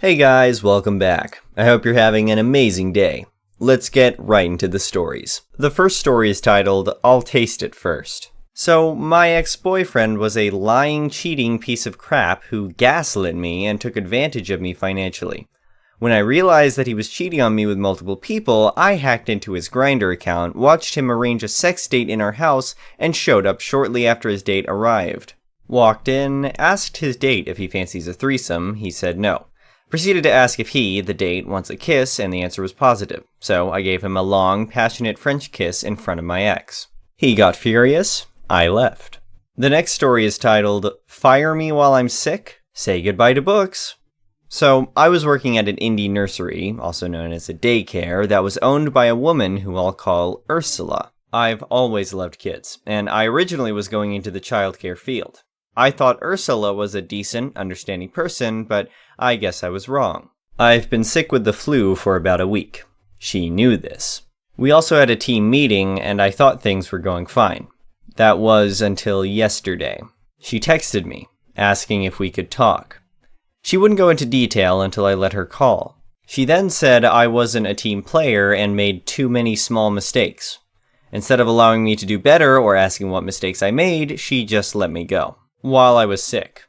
Hey guys, welcome back. I hope you're having an amazing day. Let's get right into the stories. The first story is titled, I'll Taste It First. So, my ex-boyfriend was a lying, cheating piece of crap who gaslit me and took advantage of me financially. When I realized that he was cheating on me with multiple people, I hacked into his Grindr account, watched him arrange a sex date in our house, and showed up shortly after his date arrived. Walked in, asked his date if he fancies a threesome, he said no. Proceeded to ask if he, the date, wants a kiss, and the answer was positive, so I gave him a long, passionate French kiss in front of my ex. He got furious, I left. The next story is titled, Fire Me While I'm Sick? Say Goodbye to Books. So, I was working at an indie nursery, also known as a daycare, that was owned by a woman who I'll call Ursula. I've always loved kids, and I originally was going into the childcare field. I thought Ursula was a decent, understanding person, but I guess I was wrong. I've been sick with the flu for about a week. She knew this. We also had a team meeting, and I thought things were going fine. That was until yesterday. She texted me, asking if we could talk. She wouldn't go into detail until I let her call. She then said I wasn't a team player and made too many small mistakes. Instead of allowing me to do better or asking what mistakes I made, she just let me go. While I was sick.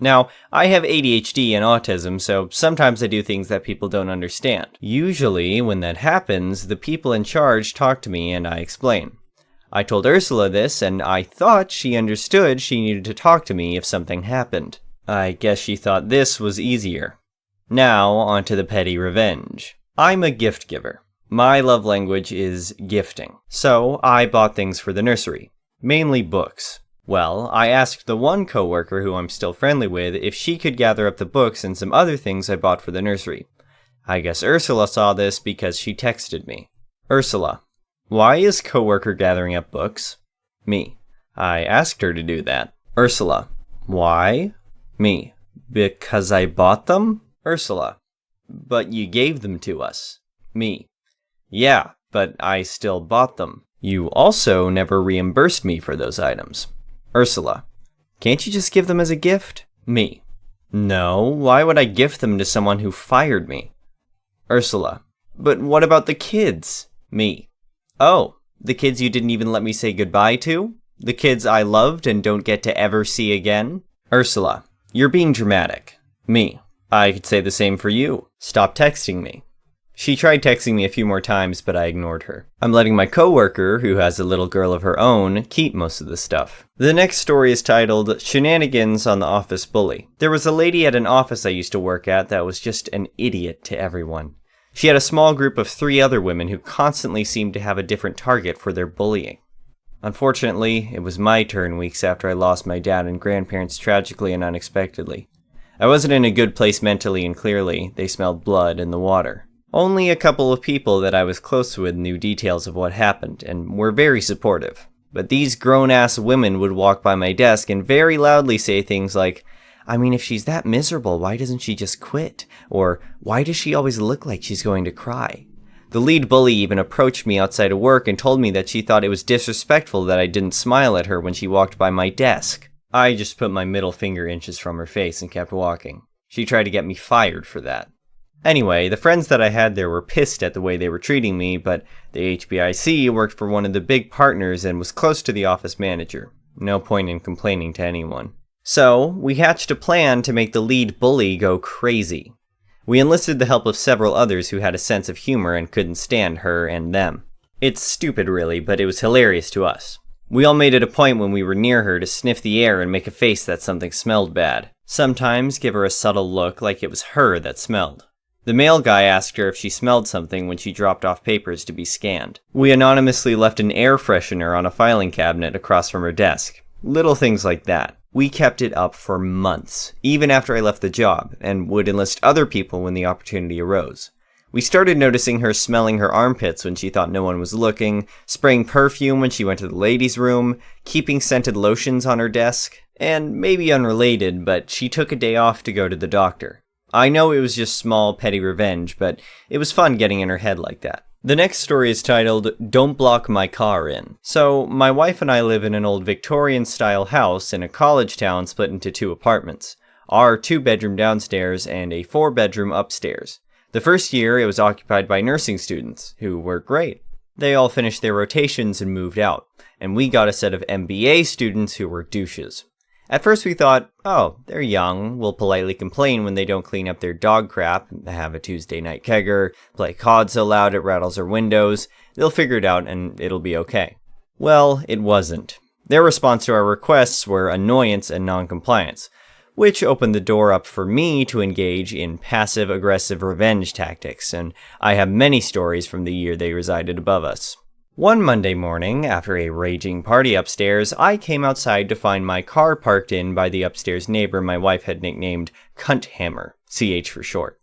Now, I have ADHD and autism, so sometimes I do things that people don't understand. Usually, when that happens, the people in charge talk to me and I explain. I told Ursula this, and I thought she understood she needed to talk to me if something happened. I guess she thought this was easier. Now, onto the petty revenge. I'm a gift giver. My love language is gifting. So, I bought things for the nursery. Mainly books. Well, I asked the one coworker who I'm still friendly with if she could gather up the books and some other things I bought for the nursery. I guess Ursula saw this because she texted me. Ursula, why is coworker gathering up books? Me. I asked her to do that. Ursula, why? Me. Because I bought them? Ursula, but you gave them to us. Me. Yeah, but I still bought them. You also never reimbursed me for those items. Ursula, can't you just give them as a gift? Me. No, why would I gift them to someone who fired me? Ursula, but what about the kids? Me. Oh, the kids you didn't even let me say goodbye to? The kids I loved and don't get to ever see again? Ursula, you're being dramatic. Me. I could say the same for you. Stop texting me. She tried texting me a few more times, but I ignored her. I'm letting my coworker, who has a little girl of her own, keep most of the stuff. The next story is titled, Shenanigans on the Office Bully. There was a lady at an office I used to work at that was just an idiot to everyone. She had a small group of 3 other women who constantly seemed to have a different target for their bullying. Unfortunately, it was my turn weeks after I lost my dad and grandparents tragically and unexpectedly. I wasn't in a good place mentally and clearly, they smelled blood in the water. Only a couple of people that I was close with knew details of what happened, and were very supportive. But these grown-ass women would walk by my desk and very loudly say things like, I mean, if she's that miserable, why doesn't she just quit? Or, why does she always look like she's going to cry? The lead bully even approached me outside of work and told me that she thought it was disrespectful that I didn't smile at her when she walked by my desk. I just put my middle finger inches from her face and kept walking. She tried to get me fired for that. Anyway, the friends that I had there were pissed at the way they were treating me, but the HBIC worked for one of the big partners and was close to the office manager. No point in complaining to anyone. So, we hatched a plan to make the lead bully go crazy. We enlisted the help of several others who had a sense of humor and couldn't stand her and them. It's stupid really, but it was hilarious to us. We all made it a point when we were near her to sniff the air and make a face that something smelled bad. Sometimes give her a subtle look like it was her that smelled. The mail guy asked her if she smelled something when she dropped off papers to be scanned. We anonymously left an air freshener on a filing cabinet across from her desk. Little things like that. We kept it up for months, even after I left the job, and would enlist other people when the opportunity arose. We started noticing her smelling her armpits when she thought no one was looking, spraying perfume when she went to the ladies' room, keeping scented lotions on her desk, and maybe unrelated, but she took a day off to go to the doctor. I know it was just small, petty revenge, but it was fun getting in her head like that. The next story is titled, Don't Block My Car In. So, my wife and I live in an old Victorian-style house in a college town split into 2 apartments. our 2-bedroom downstairs and a 4-bedroom upstairs. The first year, it was occupied by nursing students, who were great. They all finished their rotations and moved out, and we got a set of MBA students who were douches. At first we thought, oh, they're young, will politely complain when they don't clean up their dog crap, have a Tuesday night kegger, play COD so loud it rattles our windows, they'll figure it out and it'll be okay. Well, it wasn't. Their response to our requests were annoyance and non-compliance, which opened the door up for me to engage in passive-aggressive revenge tactics, and I have many stories from the year they resided above us. One Monday morning, after a raging party upstairs, I came outside to find my car parked in by the upstairs neighbor my wife had nicknamed Cunthammer, CH for short.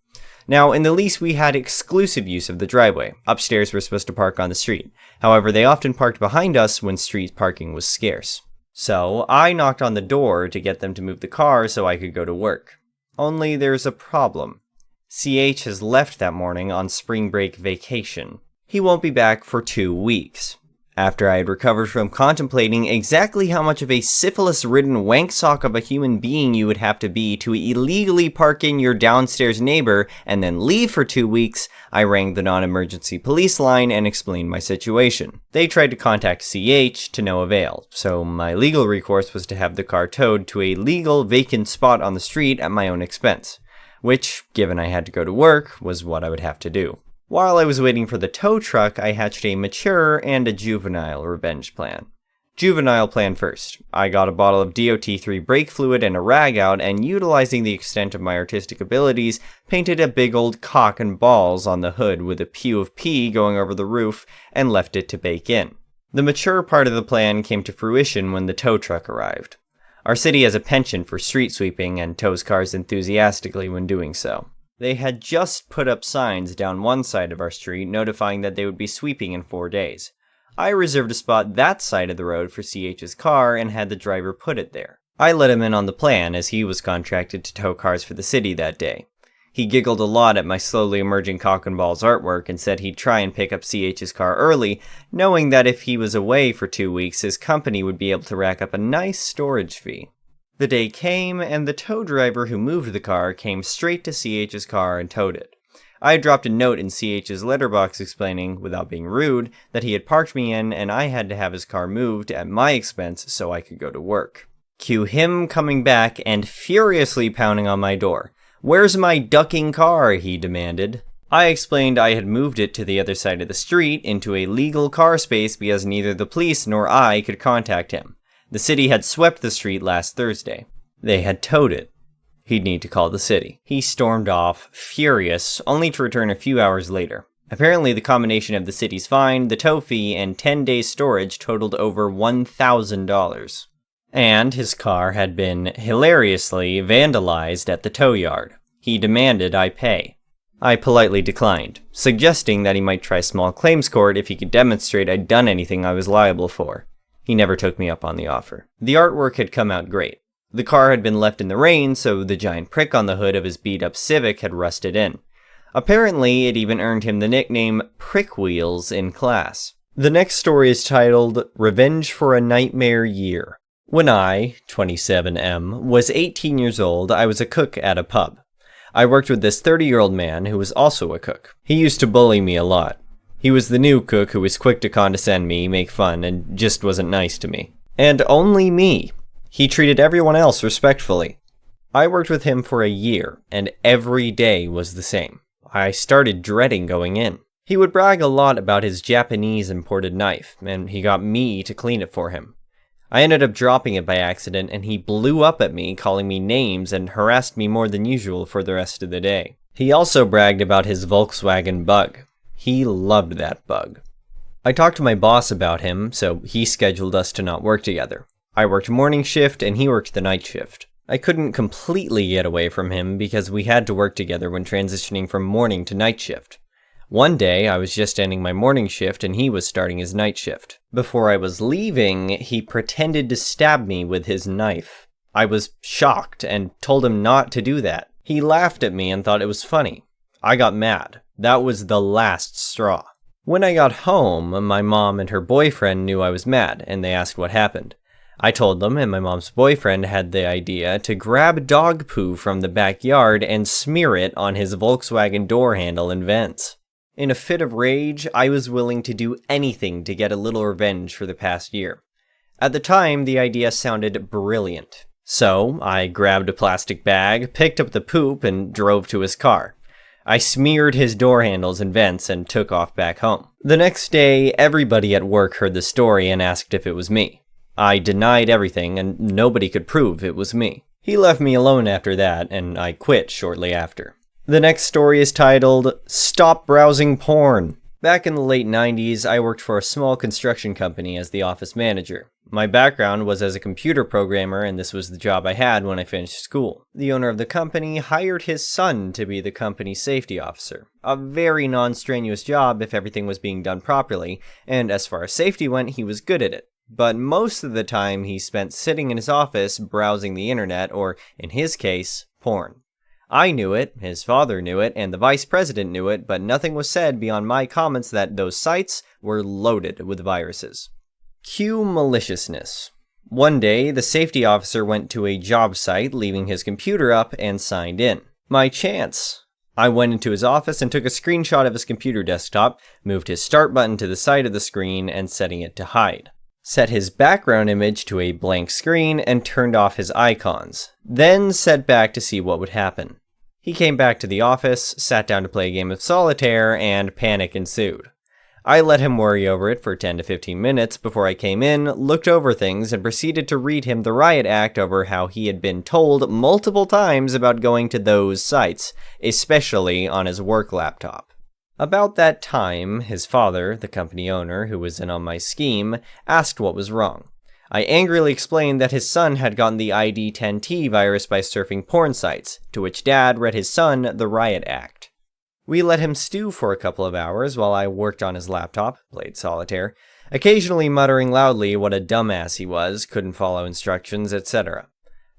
Now, in the lease we had exclusive use of the driveway. Upstairs we're supposed to park on the street. However, they often parked behind us when street parking was scarce. So, I knocked on the door to get them to move the car so I could go to work. Only there's a problem. CH has left that morning on spring break vacation. He won't be back for 2 weeks. After I had recovered from contemplating exactly how much of a syphilis-ridden wanksock of a human being you would have to be to illegally park in your downstairs neighbor and then leave for 2 weeks, I rang the non-emergency police line and explained my situation. They tried to contact CH to no avail, so my legal recourse was to have the car towed to a legal vacant spot on the street at my own expense, which, given I had to go to work, was what I would have to do. While I was waiting for the tow truck, I hatched a mature and a juvenile revenge plan. Juvenile plan first. I got a bottle of DOT3 brake fluid and a rag out, and utilizing the extent of my artistic abilities, painted a big old cock and balls on the hood with a pew of pee going over the roof, and left it to bake in. The mature part of the plan came to fruition when the tow truck arrived. Our city has a penchant for street sweeping and tows cars enthusiastically when doing so. They had just put up signs down one side of our street notifying that they would be sweeping in 4 days. I reserved a spot that side of the road for CH's car and had the driver put it there. I let him in on the plan as he was contracted to tow cars for the city that day. He giggled a lot at my slowly emerging cock and balls artwork and said he'd try and pick up CH's car early, knowing that if he was away for 2 weeks, his company would be able to rack up a nice storage fee. The day came, and the tow driver who moved the car came straight to CH's car and towed it. I had dropped a note in CH's letterbox explaining, without being rude, that he had parked me in and I had to have his car moved at my expense so I could go to work. Cue him coming back and furiously pounding on my door. "Where's my ducking car?" he demanded. I explained I had moved it to the other side of the street into a legal car space because neither the police nor I could contact him. The city had swept the street last Thursday. They had towed it. He'd need to call the city. He stormed off, furious, only to return a few hours later. Apparently the combination of the city's fine, the tow fee, and 10 days storage totaled over $1,000. And his car had been hilariously vandalized at the tow yard. He demanded I pay. I politely declined, suggesting that he might try small claims court if he could demonstrate I'd done anything I was liable for. He never took me up on the offer. The artwork had come out great. The car had been left in the rain, so the giant prick on the hood of his beat-up Civic had rusted in. Apparently, it even earned him the nickname Prick Wheels in class. The next story is titled Revenge for a Nightmare Year. When I, 27M, was 18 years old, I was a cook at a pub. I worked with this 30-year-old man who was also a cook. He used to bully me a lot. He was the new cook who was quick to condescend me, make fun, and just wasn't nice to me. And only me. He treated everyone else respectfully. I worked with him for a year, and every day was the same. I started dreading going in. He would brag a lot about his Japanese imported knife, and he got me to clean it for him. I ended up dropping it by accident, and he blew up at me, calling me names, and harassed me more than usual for the rest of the day. He also bragged about his Volkswagen Bug. He loved that bug. I talked to my boss about him, so he scheduled us to not work together. I worked morning shift and he worked the night shift. I couldn't completely get away from him because we had to work together when transitioning from morning to night shift. One day, I was just ending my morning shift and he was starting his night shift. Before I was leaving, he pretended to stab me with his knife. I was shocked and told him not to do that. He laughed at me and thought it was funny. I got mad. That was the last straw. When I got home, my mom and her boyfriend knew I was mad, and they asked what happened. I told them, and my mom's boyfriend had the idea to grab dog poo from the backyard and smear it on his Volkswagen door handle and vents. In a fit of rage, I was willing to do anything to get a little revenge for the past year. At the time, the idea sounded brilliant. So, I grabbed a plastic bag, picked up the poop, and drove to his car. I smeared his door handles and vents and took off back home. The next day, everybody at work heard the story and asked if it was me. I denied everything, and nobody could prove it was me. He left me alone after that, and I quit shortly after. The next story is titled, Stop Browsing Porn. Back in the late 90s, I worked for a small construction company as the office manager. My background was as a computer programmer, and this was the job I had when I finished school. The owner of the company hired his son to be the company's safety officer. A very non-strenuous job if everything was being done properly, and as far as safety went, he was good at it. But most of the time he spent sitting in his office browsing the internet, or, in his case, porn. I knew it, his father knew it, and the vice president knew it, but nothing was said beyond my comments that those sites were loaded with viruses. Cue maliciousness. One day, the safety officer went to a job site, leaving his computer up, and signed in. My chance. I went into his office and took a screenshot of his computer desktop, moved his start button to the side of the screen, and setting it to hide. Set his background image to a blank screen, and turned off his icons. Then set back to see what would happen. He came back to the office, sat down to play a game of solitaire, and panic ensued. I let him worry over it for 10 to 15 minutes before I came in, looked over things, and proceeded to read him the riot act over how he had been told multiple times about going to those sites, especially on his work laptop. About that time, his father, the company owner, who was in on my scheme, asked what was wrong. I angrily explained that his son had gotten the ID10T virus by surfing porn sites, to which Dad read his son the riot act. We let him stew for a couple of hours while I worked on his laptop, played solitaire, occasionally muttering loudly what a dumbass he was, couldn't follow instructions, etc.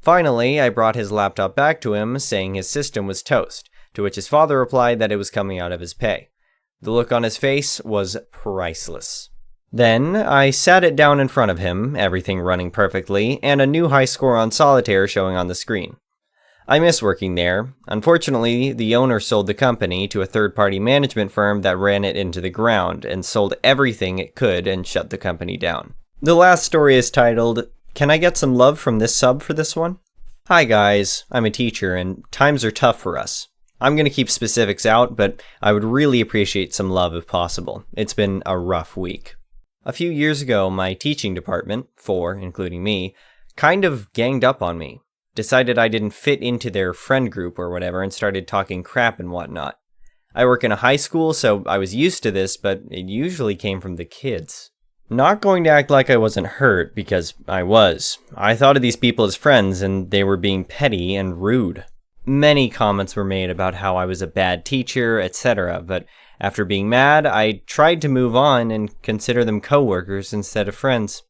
Finally, I brought his laptop back to him, saying his system was toast, to which his father replied that it was coming out of his pay. The look on his face was priceless. Then, I sat it down in front of him, everything running perfectly, and a new high score on solitaire showing on the screen. I miss working there. Unfortunately, the owner sold the company to a third-party management firm that ran it into the ground and sold everything it could and shut the company down. The last story is titled, Can I Get Some Love from This Sub for This One? Hi guys, I'm a teacher and times are tough for us. I'm going to keep specifics out, but I would really appreciate some love if possible. It's been a rough week. A few years ago, my teaching department, 4 including me, kind of ganged up on me. Decided I didn't fit into their friend group or whatever and started talking crap and whatnot. I work in a high school, so I was used to this, but it usually came from the kids. Not going to act like I wasn't hurt, because I was. I thought of these people as friends, and they were being petty and rude. Many comments were made about how I was a bad teacher, etc., but after being mad, I tried to move on and consider them coworkers instead of friends.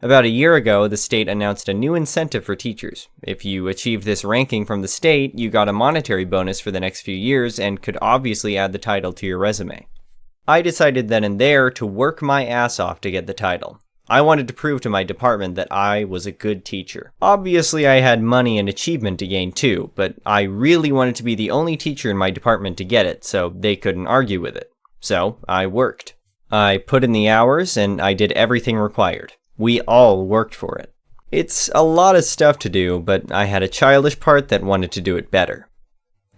About a year ago, the state announced a new incentive for teachers. If you achieved this ranking from the state, you got a monetary bonus for the next few years and could obviously add the title to your resume. I decided then and there to work my ass off to get the title. I wanted to prove to my department that I was a good teacher. Obviously, I had money and achievement to gain too, but I really wanted to be the only teacher in my department to get it, so they couldn't argue with it. So, I worked. I put in the hours, and I did everything required. We all worked for it. It's a lot of stuff to do, but I had a childish part that wanted to do it better.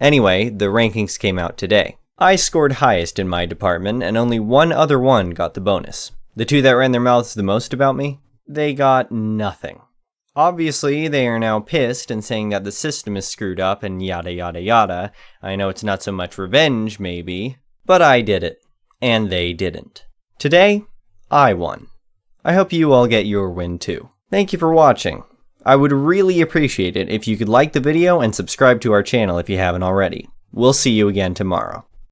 Anyway, the rankings came out today. I scored highest in my department, and only one other one got the bonus. The 2 that ran their mouths the most about me, they got nothing. Obviously, they are now pissed and saying that the system is screwed up and yada yada yada. I know it's not so much revenge, maybe, but I did it, and they didn't. Today, I won. I hope you all get your win too. Thank you for watching. I would really appreciate it if you could like the video and subscribe to our channel if you haven't already. We'll see you again tomorrow.